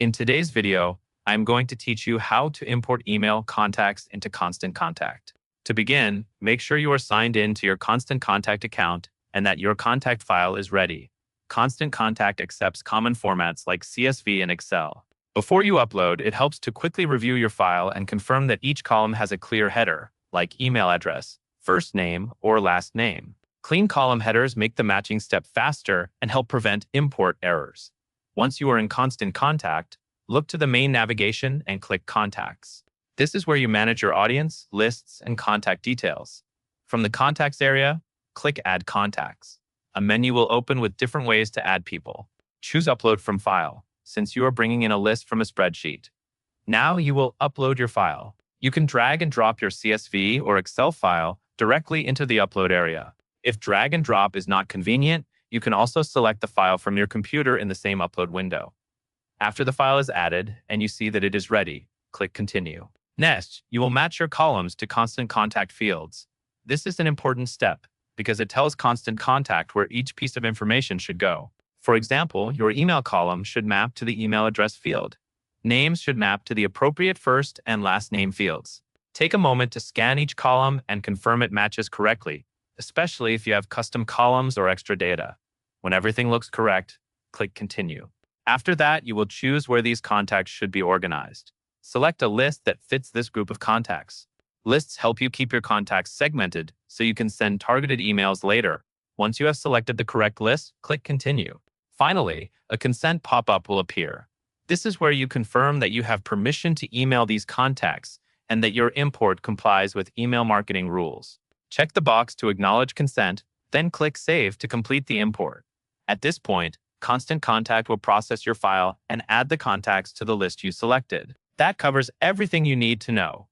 In today's video, I'm going to teach you how to import email contacts into Constant Contact. To begin, make sure you are signed in to your Constant Contact account and that your contact file is ready. Constant Contact accepts common formats like CSV and Excel. Before you upload, it helps to quickly review your file and confirm that each column has a clear header, like email address, first name, or last name. Clean column headers make the matching step faster and help prevent import errors. Once you are in Constant Contact, look to the main navigation and click Contacts. This is where you manage your audience, lists, and contact details. From the Contacts area, click Add Contacts. A menu will open with different ways to add people. Choose Upload from File, since you are bringing in a list from a spreadsheet. Now you will upload your file. You can drag and drop your CSV or Excel file directly into the upload area. If drag and drop is not convenient, you can also select the file from your computer in the same upload window. After the file is added and you see that it is ready, click Continue. Next, you will match your columns to Constant Contact fields. This is an important step because it tells Constant Contact where each piece of information should go. For example, your email column should map to the email address field. Names should map to the appropriate first and last name fields. Take a moment to scan each column and confirm it matches correctly, especially if you have custom columns or extra data. When everything looks correct, click Continue. After that, you will choose where these contacts should be organized. Select a list that fits this group of contacts. Lists help you keep your contacts segmented so you can send targeted emails later. Once you have selected the correct list, click Continue. Finally, a consent pop-up will appear. This is where you confirm that you have permission to email these contacts and that your import complies with email marketing rules. Check the box to acknowledge consent, then click Save to complete the import. At this point, Constant Contact will process your file and add the contacts to the list you selected. That covers everything you need to know.